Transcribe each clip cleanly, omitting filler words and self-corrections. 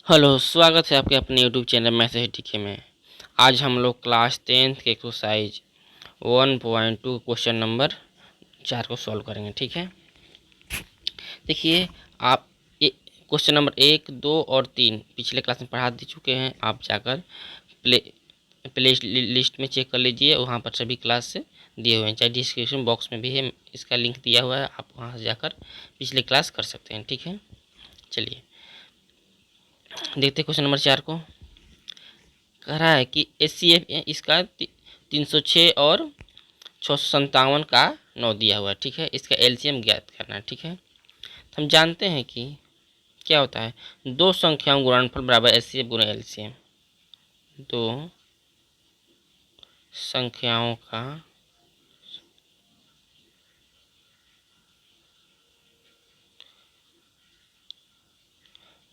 Hello, स्वागत है आपके अपने यूट्यूब चैनल मैसेज टीके में। आज हम लोग क्लास 10th के एक्सरसाइज 1.2 क्वेश्चन नंबर 4 को सॉल्व करेंगे। ठीक है, देखिए आप क्वेश्चन नंबर 1, 2 और 3 पिछले क्लास में पढ़ा दे चुके हैं। आप जाकर प्ले लिस्ट में चेक कर लीजिए, वहाँ पर सभी क्लास से दिए हुए हैं, चाहे डिस्क्रिप्शन बॉक्स में भी है, इसका लिंक दिया हुआ है, आप वहाँ से जाकर पिछले क्लास कर सकते हैं। ठीक है, चलिए देखते हैं क्वेश्चन नंबर 4 को। कह रहा है कि HCF इसका 306 और 657 का 9 दिया हुआ है। ठीक है, इसका LCM ज्ञात करना है। ठीक है, तो हम जानते हैं कि क्या होता है, दो संख्याओं गुणनफल बराबर HCF गुना LCM। दो संख्याओं का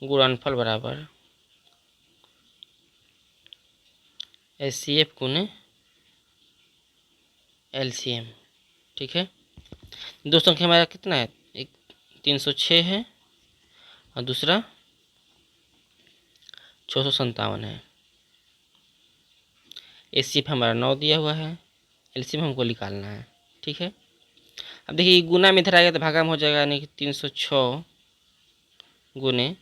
गुणनफल बराबर HCF गुने LCM। ठीक है, दो संख्या हमारा कितना है, एक 306 है और दूसरा 657 है। HCF हमारा 9 दिया हुआ है, LCM हमको निकालना है। ठीक है, अब देखिए गुना में इधर आएगा तो भागा में हो जाएगा, यानी कि 306 गुने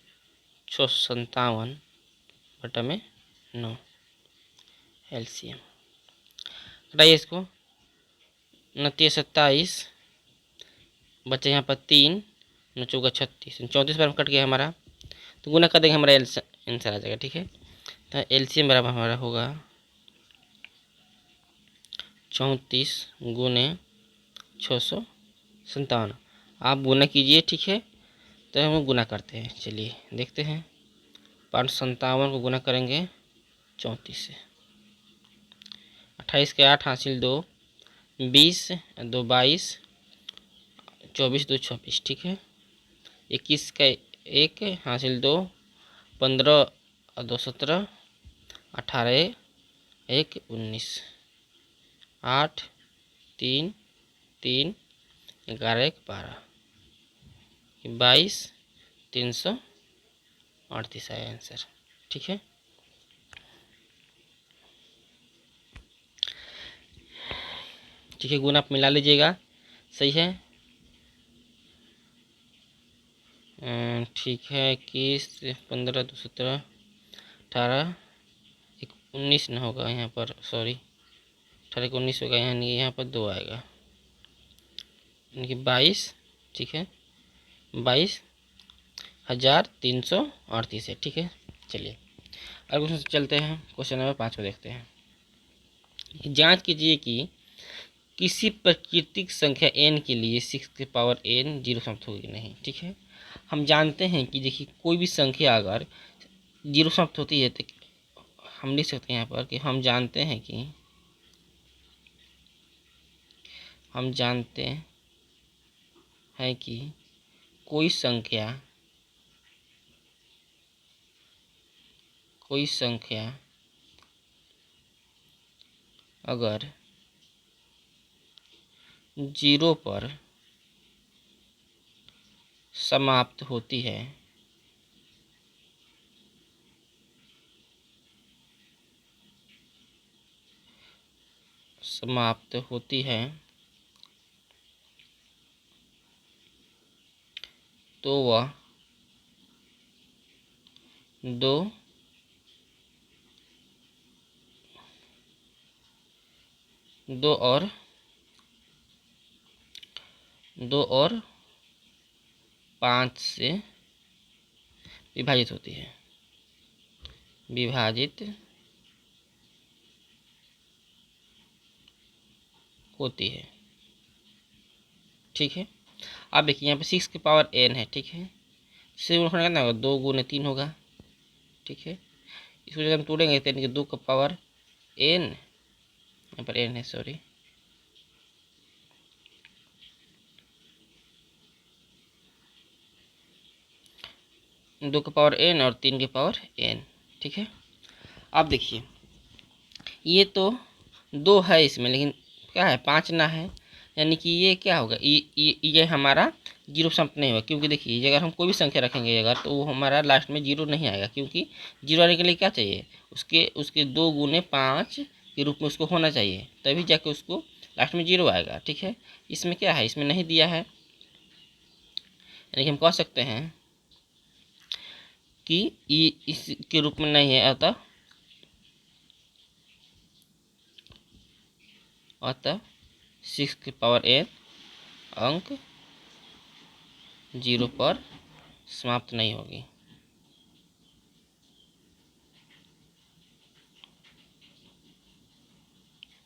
657 बटा में 9 LCM। हटाइए इसको, 29 27 बचे यहाँ पर 3, 9 चौका 36, 34 बार कट गया हमारा, तो गुना कर देंगे, हमारा आंसर आ जाएगा। ठीक है, तो LCM बराबर हमारा होगा 34 गुने 657। आप गुना कीजिए। ठीक है, तो हम गुना करते हैं, चलिए देखते हैं। 557 को गुना करेंगे 34 से, 28 के 8 हासिल 2, 20 2 22, 24 2 26। ठीक है, 21 का 1 हासिल 2, 15 2 17, 18 1 19, 8 3 3 11 1 12, 22 338 आया आंसर। ठीक है, ठीक है, गुना आप मिला लीजिएगा, सही है। ठीक है, 21 15 2 17 18 1 19 ना होगा यहाँ पर, सॉरी 18 को 19 होगा, यहाँ पर 2 आएगा, यानी कि 22। ठीक है, 22,338 है। ठीक है, चलिए अगले क्वेश्चन से चलते हैं। क्वेश्चन नंबर 5 को देखते हैं। जांच कीजिए कि किसी प्राकृतिक संख्या n के लिए 6 की पावर n 0 समाप्त होगी नहीं। ठीक है, हम जानते हैं कि देखिए कोई भी संख्या अगर 0 समाप्त होती है तो हम लिख सकते हैं यहाँ पर कि हम जानते हैं कि कोई संख्या अगर 0 पर समाप्त होती है तो वह दो और 5 से विभाजित होती है, ठीक है, अब देखिए यहाँ पे 6 की पावर n है। ठीक है, इससे होगा कितना होगा, 2 गुने 3 होगा। ठीक है, इसको जब हम तोड़ेंगे तो 2 का पावर n, यहाँ पर n है, सॉरी 2 का पावर n और 3 के पावर n। ठीक है, अब देखिए ये तो 2 है इसमें, लेकिन क्या है 5 ना है, यानी कि ये क्या होगा, ये हमारा जीरो सम नहीं होगा, क्योंकि देखिए अगर हम कोई भी संख्या रखेंगे अगर, तो वो हमारा लास्ट में जीरो नहीं आएगा, क्योंकि जीरो आने के लिए क्या चाहिए, उसके उसके 2 गुने 5 के रूप में उसको होना चाहिए, तभी जाके उसको लास्ट में जीरो आएगा। ठीक है, इसमें क्या है, इसमें नहीं दिया है, यानी कि हम कह सकते हैं कि इसके रूप में नहीं है, अतः 6 की पावर n अंक 0 पर समाप्त नहीं होगी।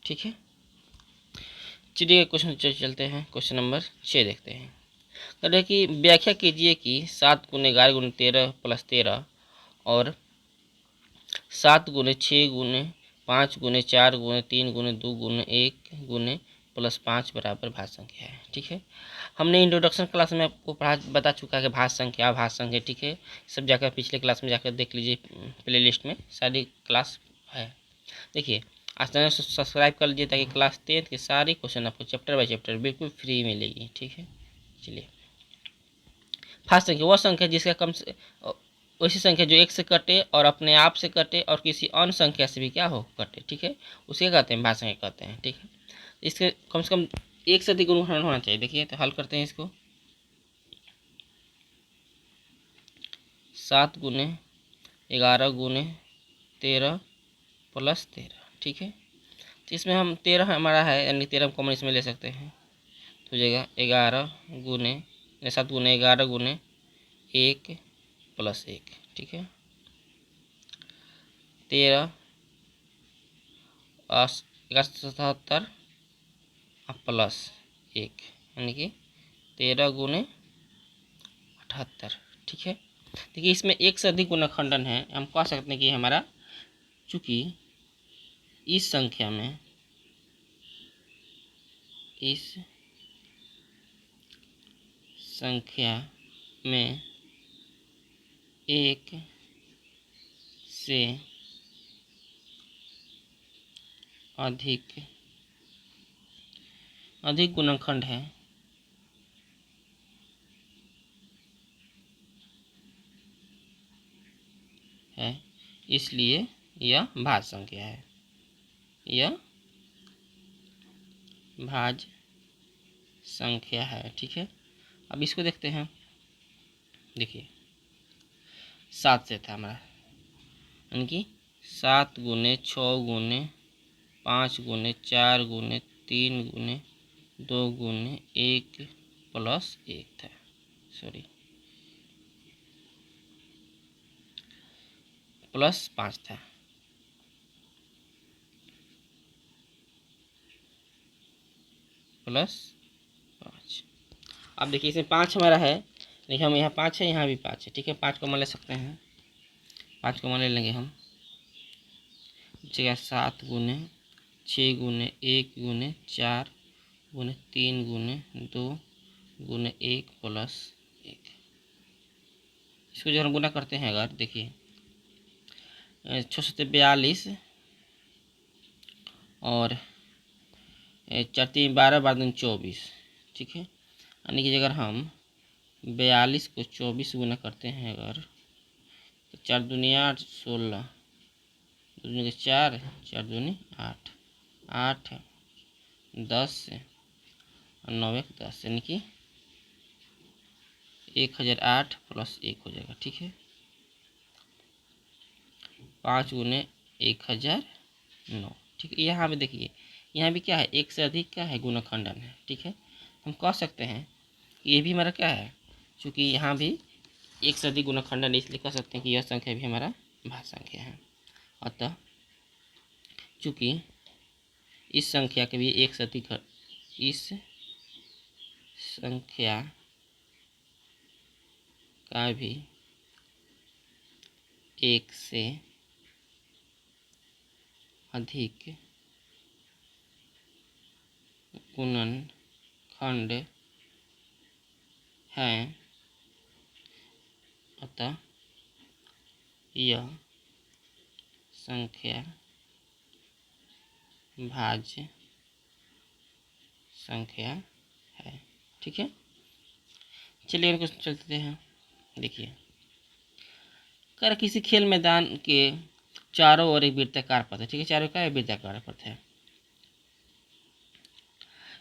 ठीक है, चलिए क्वेश्चन चलते हैं, क्वेश्चन नंबर 6 देखते हैं। कह रहे कि व्याख्या कीजिए कि 7 गुने 11 गुने 13 और 7 गुने 6 गुने 5 गुने 4 गुने 3 गुने 2 गुने 1 गुने +5 बराबर भाज्य संख्या है। ठीक है, हमने इंट्रोडक्शन क्लास में आपको पढ़ा बता चुका है कि भाज्य संख्या। ठीक है, सब जाकर पिछले क्लास में जाकर देख लीजिए, प्ले लिस्ट में सारी क्लास है। देखिए, आज चैनल सब्सक्राइब कर लीजिए ताकि क्लास 10 की सारी क्वेश्चन आपको चैप्टर बाय चैप्टर बिल्कुल फ्री मिलेगी। ठीक है, चलिए, भाज्य संख्या वह संख्या जिसका कम से वैसी संख्या जो एक से कटे और अपने आप से कटे और किसी अन्य संख्या से भी क्या हो, कटे। ठीक है, उसे कहते हैं भाज्य संख्या कहते हैं। ठीक है, इसके कम से कम एक से अधिक गुणनखंड होना चाहिए। देखिए, तो हल करते हैं इसको। 7 गुने 11 गुने 13 +13। ठीक है, तो इसमें हम 13 हमारा है, यानी 13 हम कॉमन इसमें ले सकते हैं, तो जगह 7 गुने 11 गुने 1 + 1। ठीक है, 13 77 +1, यानी कि 13 गुने 78। ठीक है, देखिए इसमें एक से अधिक गुणनखंडन है, हम कह सकते हैं कि हमारा, चूंकि इस संख्या में एक से अधिक गुणनखंड है, इसलिए यह भाज्य संख्या है, यह भाज्य संख्या है। ठीक है, अब इसको देखते हैं। देखिए 7 से था हमारा, यानी कि 7 गुने 6 गुने 5 गुने 4 गुने 3 गुने 2 गुने 1 था, सॉरी +5 था। +5। अब देखिए इसमें 5 हमारा है, देखिए हम यहाँ 5 है, यहाँ भी 5 है। ठीक है, 5 को मान ले सकते हैं, 5 को मान ले लेंगे हम, जगह 7 गुने 6 गुने 1 गुने 4 गुने 3 गुने 2 गुने 1 + 1। इसको जब हम गुना करते हैं, अगर देखिए 642 और 4 3 12 12 24। ठीक है, यानी कि अगर हम 42 को 24 गुना करते हैं अगर, तो 4 दूनी 8 16, 2 दूनी 4, 4 दूनी 8, 8 10 और 9 1 10, यानी कि 1008 + 1 हो जाएगा। ठीक है, 5 गुने 1009। ठीक है, यहाँ भी देखिए, यहाँ भी क्या है, एक से अधिक क्या है, गुणनखंडन है। ठीक है, हम कह सकते हैं ये भी हमारा क्या है, चूँकि यहाँ भी एक से अधिक गुणनखंडन, इसलिए कह सकते हैं कि यह संख्या भी हमारा भाज्य संख्या है। अतः चूँकि इस संख्या के भी एक से अधिक, इस संख्या का भी एक से अधिक गुणनखंड है, अतः यह संख्या भाज्य संख्या है। ठीक है, चलिए अगले क्वेश्चन चलते हैं। देखिए, कर किसी खेल मैदान के चारों ओर एक वृत्ताकार पथ है। ठीक है, चारों का एक वृत्ताकार पथ है।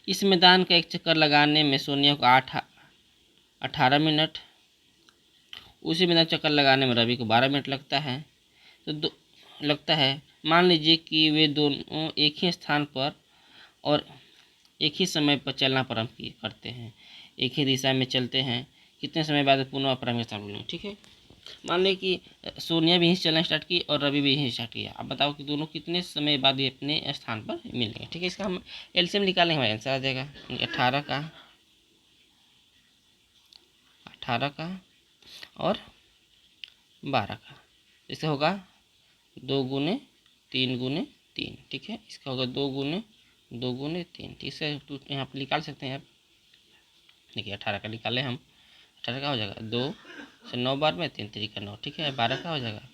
इस मैदान का एक चक्कर लगाने में सोनिया को 18 मिनट, उसी मैदान चक्कर लगाने में रवि को 12 मिनट लगता है। तो लगता है, मान लीजिए कि वे दोनों एक ही स्थान पर और एक ही समय पर चलना प्रारंभ करते हैं, एक ही दिशा में चलते हैं, कितने समय बाद पुनः अपरांग स्थान मिलेंगे। ठीक है, मान लें कि सोनिया भी यहीं चलना स्टार्ट की और रवि भी यहीं स्टार्ट किया। अब बताओ कि दोनों कितने समय बाद ये अपने स्थान पर मिलेंगे। ठीक है, इसका हम एलसीएम निकालेंगे, हमारा आंसर आ जाएगा 18 का और 12 का। इससे होगा 2 गुने 3 गुने 3। ठीक है, इसका होगा 2 गुने 3। ठीक है, यहाँ पर निकाल सकते हैं आप। देखिए 18 का निकाले हम, 18 का हो जाएगा 2 से 9 बार में 3 3 का 9। ठीक है, 12 का हो जाएगा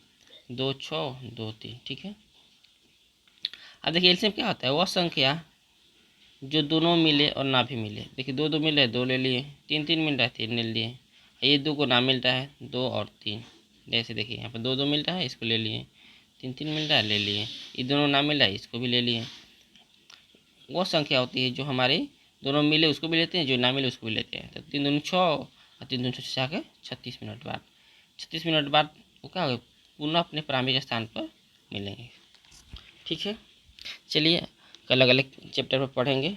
2 6 2 3। ठीक है, अब देखिए एलसीएम क्या होता है, वह संख्या जो दोनों मिले और ना भी मिले। देखिए 2 2 मिल रहा है, 2 ले लिए, 3 3 मिल रहा है, 3 ले लिए। ये 2 को ना मिल रहा है, 2 और 3। जैसे देखिए यहाँ पर 2 2 मिल रहा है, इसको ले लिए, 3 3 मिल रहा है, ले लिए। ये दोनों ना मिल रहा है, इसको भी ले लिए। वो संख्या होती है जो हमारे दोनों मिले उसको भी लेते हैं, जो ना मिले उसको भी लेते हैं। तो 3 दूनी 6 और 3 दूनी 6 के 36 मिनट बाद, 36 मिनट बाद वो क्या होगा, पुनः अपने प्रारंभिक स्थान पर मिलेंगे। ठीक है, चलिए कल अगले चैप्टर पर पढ़ेंगे,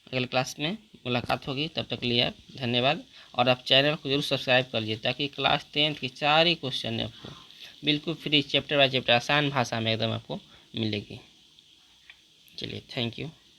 अगले क्लास में मुलाकात होगी। तब तक के लिए आप धन्यवाद। और आप चैनल को जरूर सब्सक्राइब कर लीजिए ताकि क्लास 10 की सारी क्वेश्चन आपको बिल्कुल फ्री, चैप्टर बाय चैप्टर आसान भाषा में एकदम आपको मिलेगी। चलिए, थैंक यू।